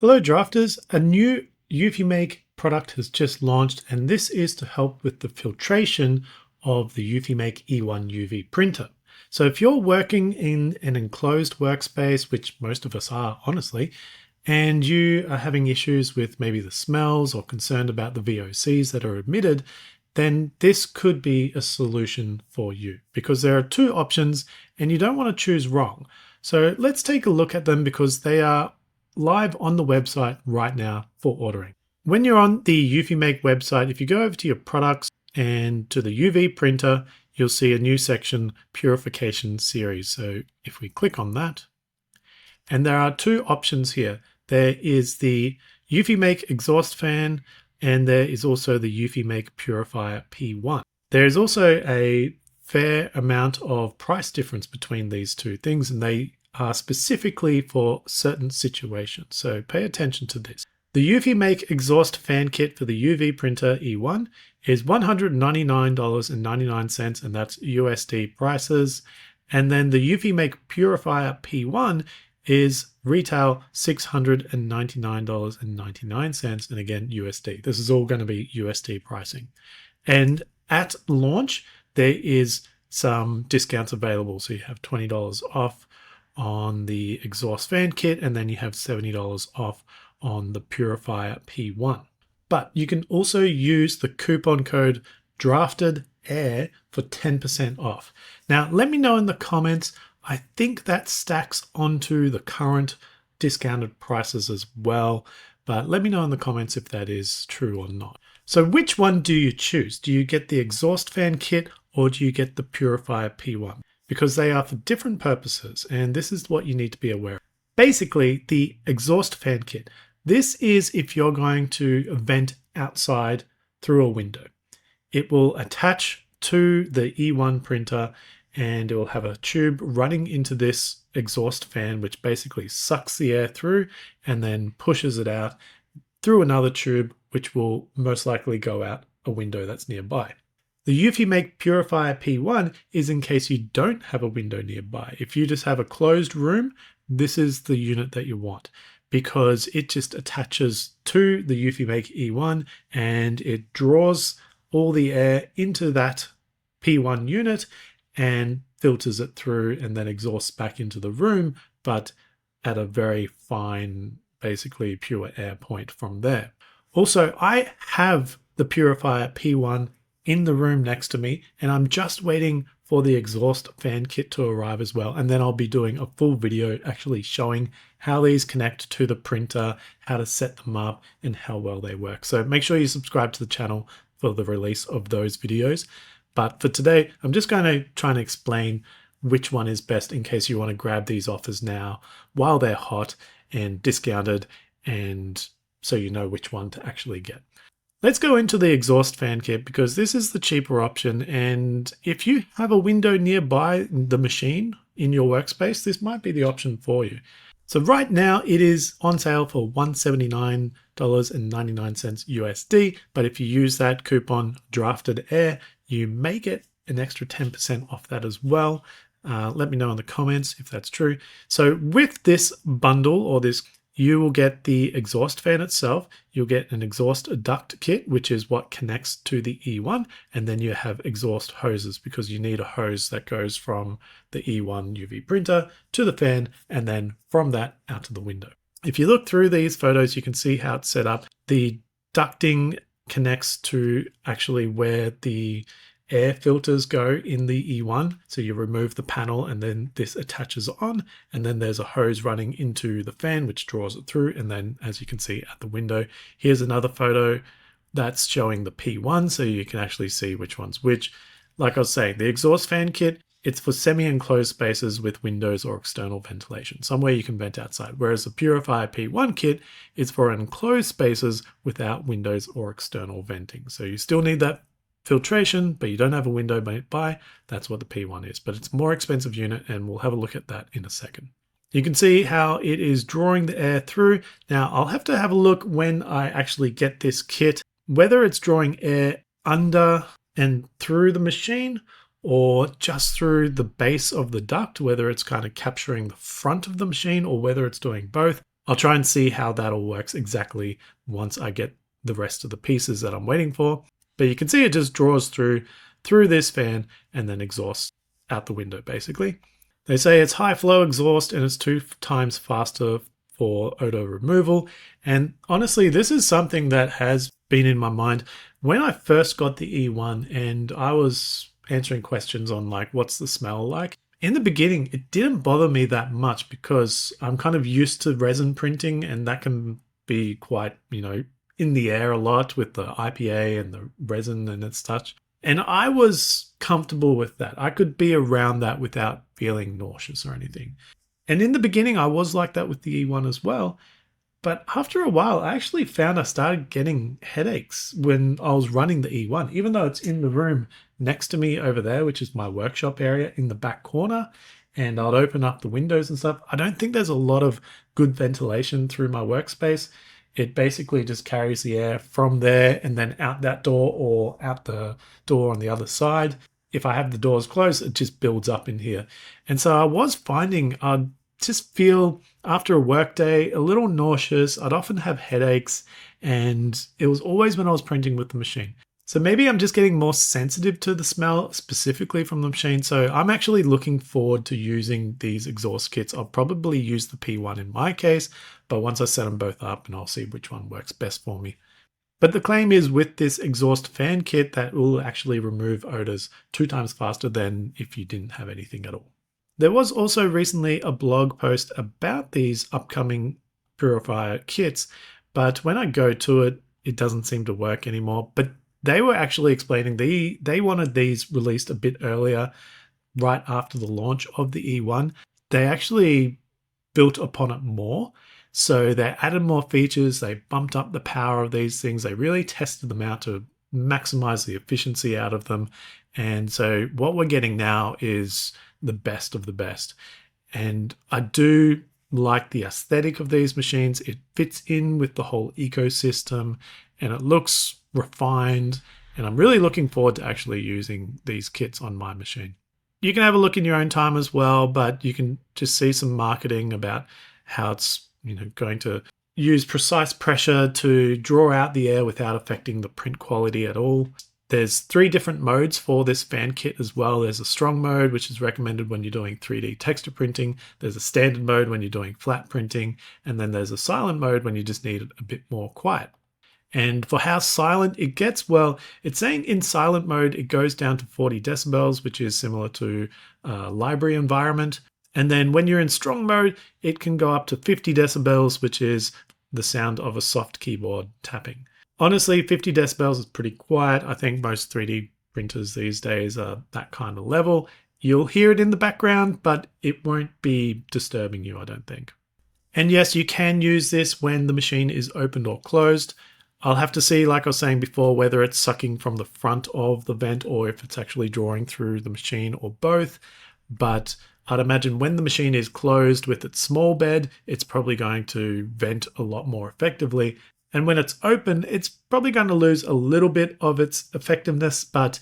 Hello drafters, a new EufyMake product has just launched, and this is to help with the filtration of the EufyMake E1 UV printer. So if you're working in an enclosed workspace, which most of us are honestly, and you are having issues with maybe the smells or concerned about the VOCs that are emitted, then this could be a solution for you because there are two options and you don't want to choose wrong. So let's take a look at them because they are live on the website right now for ordering. When you're on the EufyMake website, if you go over to your products and to the UV printer, you'll see a new section, Purification Series. So if we click on that, and there are two options here. There is the EufyMake exhaust fan, and there is also the EufyMake Purifier P1. There is also a fair amount of price difference between these two things, and they are specifically for certain situations. So pay attention to this. The EufyMake exhaust fan kit for the UV printer E1 is $199.99, and that's USD prices. And then the EufyMake Purifier P1 is retail $699.99, and again USD. This is all going to be USD pricing. And at launch, there is some discounts available. So you have $20 off on the exhaust fan kit, and then you have $70 off on the Purifier P1. But you can also use the coupon code DRAFTEDAIR for 10% off. Now, let me know in the comments. I think that stacks onto the current discounted prices as well, but let me know in the comments if that is true or not. So which one do you choose? Do you get the exhaust fan kit or do you get the Purifier P1? Because they are for different purposes, and this is what you need to be aware of. Basically, the exhaust fan kit. This is if you're going to vent outside through a window. It will attach to the E1 printer, and it will have a tube running into this exhaust fan, which basically sucks the air through and then pushes it out through another tube, which will most likely go out a window that's nearby. The EufyMake Purifier P1 is in case you don't have a window nearby. If you just have a closed room, this is the unit that you want because it just attaches to the EufyMake E1 and it draws all the air into that P1 unit and filters it through and then exhausts back into the room, but at a very fine, basically pure air point from there. Also, I have the Purifier P1 in the room next to me, and I'm just waiting for the exhaust fan kit to arrive as well. And then I'll be doing a full video actually showing how these connect to the printer, how to set them up, and how well they work. So make sure you subscribe to the channel for the release of those videos. But for today, I'm just going to try and explain which one is best in case you want to grab these offers now while they're hot and discounted, and so you know which one to actually get. Let's go into the exhaust fan kit because this is the cheaper option, and if you have a window nearby the machine in your workspace, this might be the option for you. So right now it is on sale for $179.99 USD, but if you use that coupon DRAFTEDAIR, you may get an extra 10% off that as well. Let me know in the comments if that's true. So with this bundle or this, you will get the exhaust fan itself. You'll get an exhaust duct kit, which is what connects to the E1. And then you have exhaust hoses because you need a hose that goes from the E1 UV printer to the fan and then from that out to the window. If you look through these photos, you can see how it's set up. The ducting connects to actually where the air filters go in the E1. So you remove the panel and then this attaches on, and then there's a hose running into the fan which draws it through, and then as you can see at the window, here's another photo that's showing the P1 so you can actually see which one's which. Like I was saying, the exhaust fan kit, it's for semi-enclosed spaces with windows or external ventilation, somewhere you can vent outside, whereas the Purifier P1 kit is for enclosed spaces without windows or external venting. So you still need that filtration, but you don't have a window nearby. That's what the P1 is, but it's a more expensive unit, and we'll have a look at that in a second. You can see how it is drawing the air through. Now I'll have to have a look when I actually get this kit, whether it's drawing air under and through the machine or just through the base of the duct, whether it's kind of capturing the front of the machine or whether it's doing both. I'll try and see how that all works exactly once I get the rest of the pieces that I'm waiting for. But you can see it just draws through this fan and then exhausts out the window basically. They say it's high flow exhaust and it's 2 times faster for odor removal. And honestly, this is something that has been in my mind when I first got the E1 and I was answering questions on like, what's the smell like? In the beginning, it didn't bother me that much because I'm kind of used to resin printing and that can be quite, in the air a lot with the IPA and the resin and its such. And I was comfortable with that. I could be around that without feeling nauseous or anything. And in the beginning, I was like that with the E1 as well. But after a while, I actually found I started getting headaches when I was running the E1, even though it's in the room next to me over there, which is my workshop area in the back corner. And I'd open up the windows and stuff. I don't think there's a lot of good ventilation through my workspace. It basically just carries the air from there and then out that door or out the door on the other side. If I have the doors closed, it just builds up in here. And so I was finding I'd just feel after a work day a little nauseous. I'd often have headaches, and it was always when I was printing with the machine. So maybe I'm just getting more sensitive to the smell specifically from the machine. So I'm actually looking forward to using these exhaust kits. I'll probably use the P1 in my case, but once I set them both up, and I'll see which one works best for me. But the claim is with this exhaust fan kit that will actually remove odors 2 times faster than if you didn't have anything at all. There was also recently a blog post about these upcoming Purifier kits, but when I go to it, it doesn't seem to work anymore. But they were actually explaining they wanted these released a bit earlier, right after the launch of the E1. They actually built upon it more. So they added more features, they bumped up the power of these things, they really tested them out to maximize the efficiency out of them. And so what we're getting now is the best of the best. And I do like the aesthetic of these machines. It fits in with the whole ecosystem and it looks refined. And I'm really looking forward to actually using these kits on my machine. You can have a look in your own time as well, but you can just see some marketing about how it's going to use precise pressure to draw out the air without affecting the print quality at all. There's 3 different modes for this fan kit as well. There's a strong mode, which is recommended when you're doing 3D texture printing. There's a standard mode when you're doing flat printing. And then there's a silent mode when you just need it a bit more quiet. And for how silent it gets, well, it's saying in silent mode, it goes down to 40 decibels, which is similar to a library environment. And then when you're in strong mode, it can go up to 50 decibels, which is the sound of a soft keyboard tapping. Honestly, 50 decibels is pretty quiet. I think most 3D printers these days are that kind of level. You'll hear it in the background, but it won't be disturbing you, I don't think. And yes, you can use this when the machine is opened or closed. I'll have to see, like I was saying before, whether it's sucking from the front of the vent or if it's actually drawing through the machine or both. But I'd imagine when the machine is closed with its small bed, it's probably going to vent a lot more effectively. And when it's open, it's probably going to lose a little bit of its effectiveness, but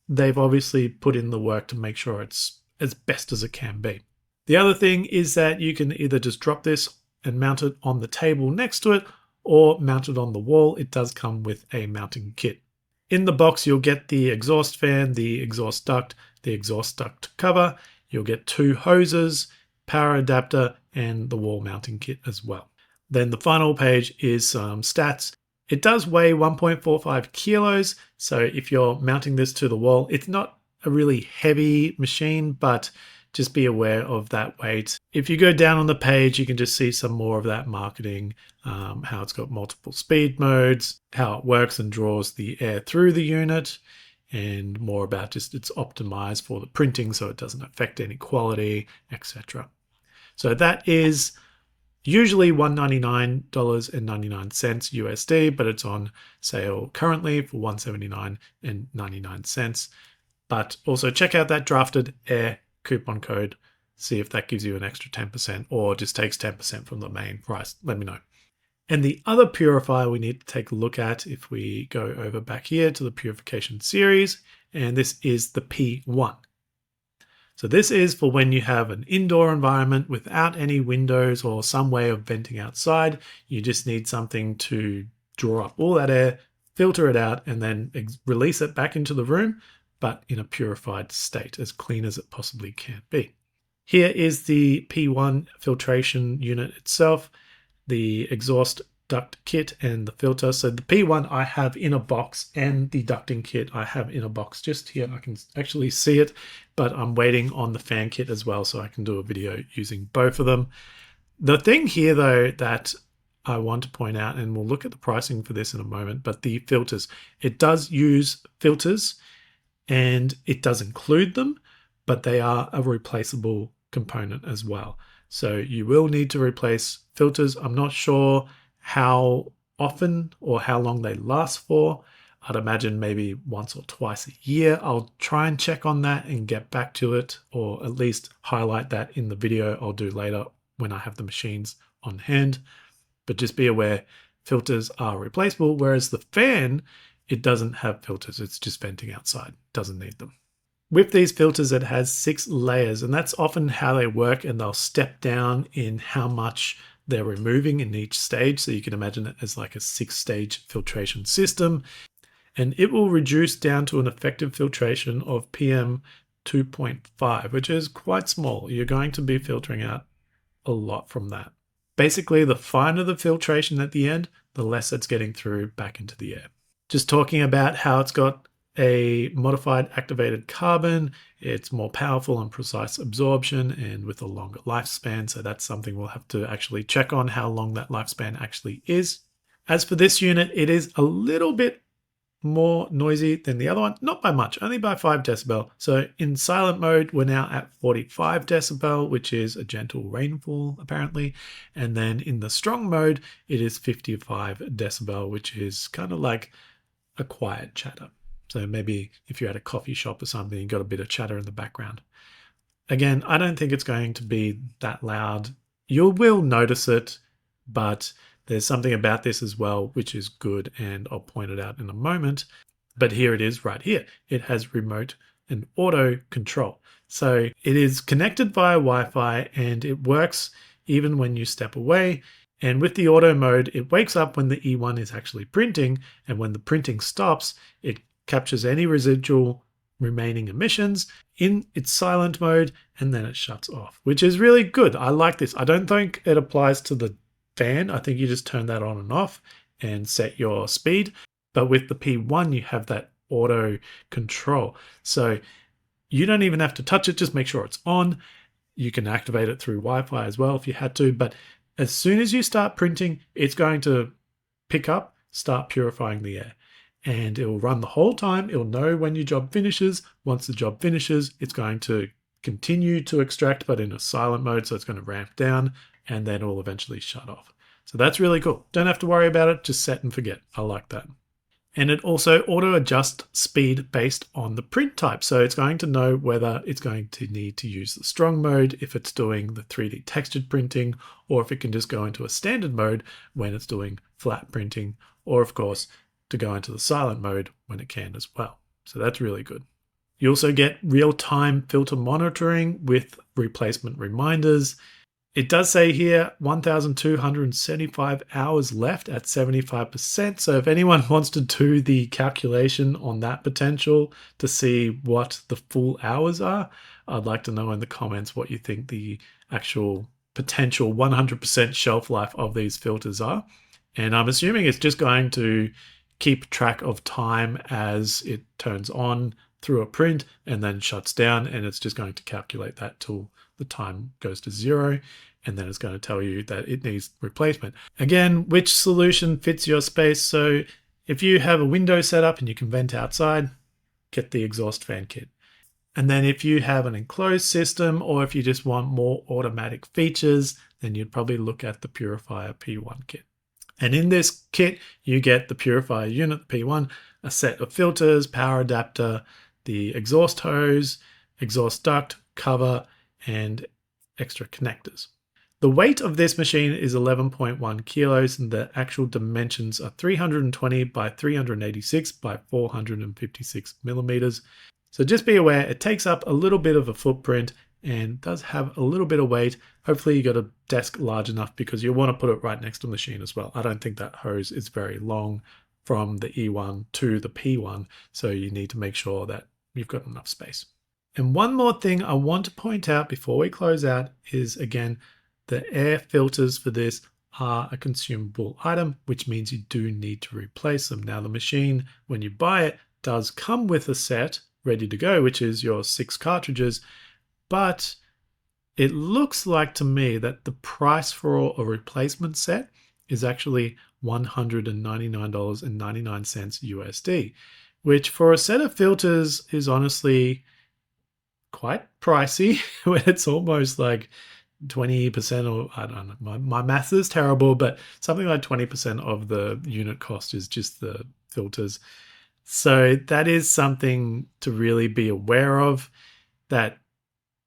they've obviously put in the work to make sure it's as best as it can be. The other thing is that you can either just drop this and mount it on the table next to it or mount it on the wall. It does come with a mounting kit. In the box, you'll get the exhaust fan, the exhaust duct cover. You'll get 2 hoses, power adapter, and the wall mounting kit as well. Then the final page is some stats. It does weigh 1.45 kilos. So if you're mounting this to the wall, it's not a really heavy machine, but just be aware of that weight. If you go down on the page, you can just see some more of that marketing, how it's got multiple speed modes, how it works and draws the air through the unit, and more about just it's optimized for the printing so it doesn't affect any quality, etc. So that is usually $199.99 USD, but it's on sale currently for $179.99. But also check out that drafted air coupon code, see if that gives you an extra 10% or just takes 10% from the main price. Let me know. And the other purifier we need to take a look at if we go over back here to the purification series, and this is the P1. So this is for when you have an indoor environment without any windows or some way of venting outside. You just need something to draw up all that air, filter it out, and then release it back into the room, but in a purified state, as clean as it possibly can be. Here is the P1 filtration unit itself, the exhaust duct kit and the filter. So the P1 I have in a box, and the ducting kit I have in a box just here. I can actually see it, but I'm waiting on the fan kit as well, so I can do a video using both of them. The thing here though that I want to point out, and we'll look at the pricing for this in a moment, but the filters, it does use filters and it does include them, but they are a replaceable component as well. So you will need to replace filters. I'm not sure how often or how long they last for. I'd imagine maybe once or twice a year. I'll try and check on that and get back to it, or at least highlight that in the video I'll do later when I have the machines on hand. But just be aware, filters are replaceable, whereas the fan, it doesn't have filters. It's just venting outside, doesn't need them. With these filters, it has 6 layers, and that's often how they work, and they'll step down in how much they're removing in each stage. So you can imagine it as like a 6-stage filtration system, and it will reduce down to an effective filtration of PM 2.5, which is quite small. You're going to be filtering out a lot from that. Basically, the finer the filtration at the end, the less it's getting through back into the air. Just talking about how it's got a modified activated carbon, it's more powerful and precise absorption and with a longer lifespan. So that's something we'll have to actually check on, how long that lifespan actually is. As for this unit, it is a little bit more noisy than the other one, not by much, only by 5 decibel. So in silent mode, we're now at 45 decibel, which is a gentle rainfall apparently. And then in the strong mode, it is 55 decibel, which is kind of like a quiet chatter. So maybe if you're at a coffee shop or something, you got a bit of chatter in the background. Again, I don't think it's going to be that loud. You will notice it, but there's something about this as well, which is good, and I'll point it out in a moment. But here it is right here. It has remote and auto control. So it is connected via Wi-Fi, and it works even when you step away. And with the auto mode, it wakes up when the E1 is actually printing, and when the printing stops, it captures any residual remaining emissions in its silent mode, and then it shuts off, which is really good. I like this. I don't think it applies to the fan. I think you just turn that on and off and set your speed. But with the P1, you have that auto control. So you don't even have to touch it. Just make sure it's on. You can activate it through Wi-Fi as well if you had to. But as soon as you start printing, it's going to pick up, start purifying the air. And it will run the whole time. It'll know when your job finishes. Once the job finishes, it's going to continue to extract, but in a silent mode. So it's going to ramp down, and then it will eventually shut off. So that's really cool. Don't have to worry about it. Just set and forget. I like that. And it also auto adjusts speed based on the print type. So it's going to know whether it's going to need to use the strong mode if it's doing the 3D textured printing, or if it can just go into a standard mode when it's doing flat printing, or of course, to go into the silent mode when it can as well. So that's really good. You also get real-time filter monitoring with replacement reminders. It does say here 1,275 hours left at 75%. So if anyone wants to do the calculation on that potential to see what the full hours are, I'd like to know in the comments what you think the actual potential 100% shelf life of these filters are. And I'm assuming it's just going to keep track of time as it turns on through a print and then shuts down, and it's just going to calculate that till the time goes to 0, and then it's going to tell you that it needs replacement. Again, which solution fits your space? So if you have a window set up and you can vent outside, get the exhaust fan kit. And then if you have an enclosed system, or if you just want more automatic features, then you'd probably look at the Purifier P1 kit. And in this kit, you get the Purifier unit, the P1, a set of filters, power adapter, the exhaust hose, exhaust duct, cover, and extra connectors. The weight of this machine is 11.1 kilos, and the actual dimensions are 320 by 386 by 456 millimeters. So just be aware, it takes up a little bit of a footprint and does have a little bit of weight. Hopefully you got a desk large enough because you'll want to put it right next to the machine as well. I don't think that hose is very long from the E1 to the P1, so you need to make sure that you've got enough space. And one more thing I want to point out before we close out is, again, the air filters for this are a consumable item, which means you do need to replace them. Now the machine, when you buy it, does come with a set ready to go, which is your 6 cartridges, but it looks like to me that the price for a replacement set is actually $199.99 USD, which for a set of filters is honestly quite pricey when it's almost like 20%, or I don't know, my math is terrible, but something like 20% of the unit cost is just the filters. So that is something to really be aware of, that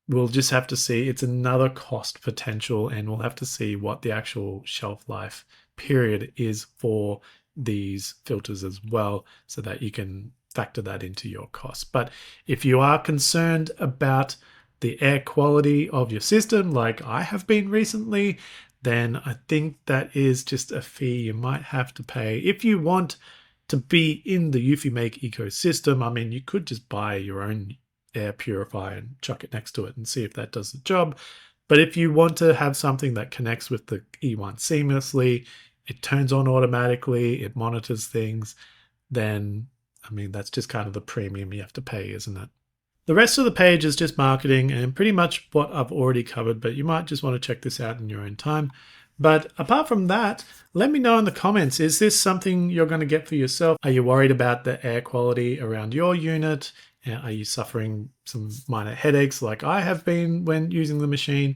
we'll just have to see. It's another cost potential, and we'll have to see what the actual shelf life period is for these filters as well, so that you can factor that into your costs. But if you are concerned about the air quality of your system, like I have been recently, then I think that is just a fee you might have to pay. If you want to be in the EufyMake ecosystem, I mean, you could just buy your own air purifier and chuck it next to it and see if that does the job. But if you want to have something that connects with the E1 seamlessly, it turns on automatically, it monitors things, then, I mean, that's just kind of the premium you have to pay, isn't it? The rest of the page is just marketing and pretty much what I've already covered, but you might just want to check this out in your own time. But apart from that, let me know in the comments, is this something you're going to get for yourself? Are you worried about the air quality around your unit? Are you suffering some minor headaches like I have been when using the machine?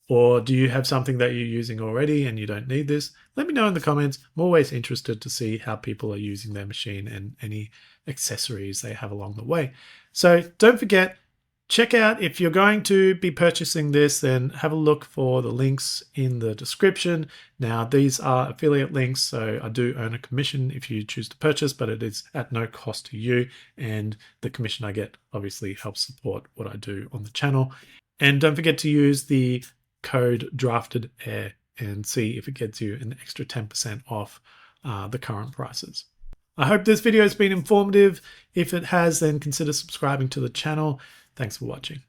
Or do you have something that you're using already and you don't need this? Let me know in the comments. I'm always interested to see how people are using their machine and any accessories they have along the way. So don't forget, check out, if you're going to be purchasing this, then have a look for the links in the description. Now, these are affiliate links, so I do earn a commission if you choose to purchase, but it is at no cost to you. And the commission I get obviously helps support what I do on the channel. And don't forget to use the code DRAFTEDAIR and see if it gets you an extra 10% off the current prices. I hope this video has been informative. If it has, then consider subscribing to the channel. Thanks for watching.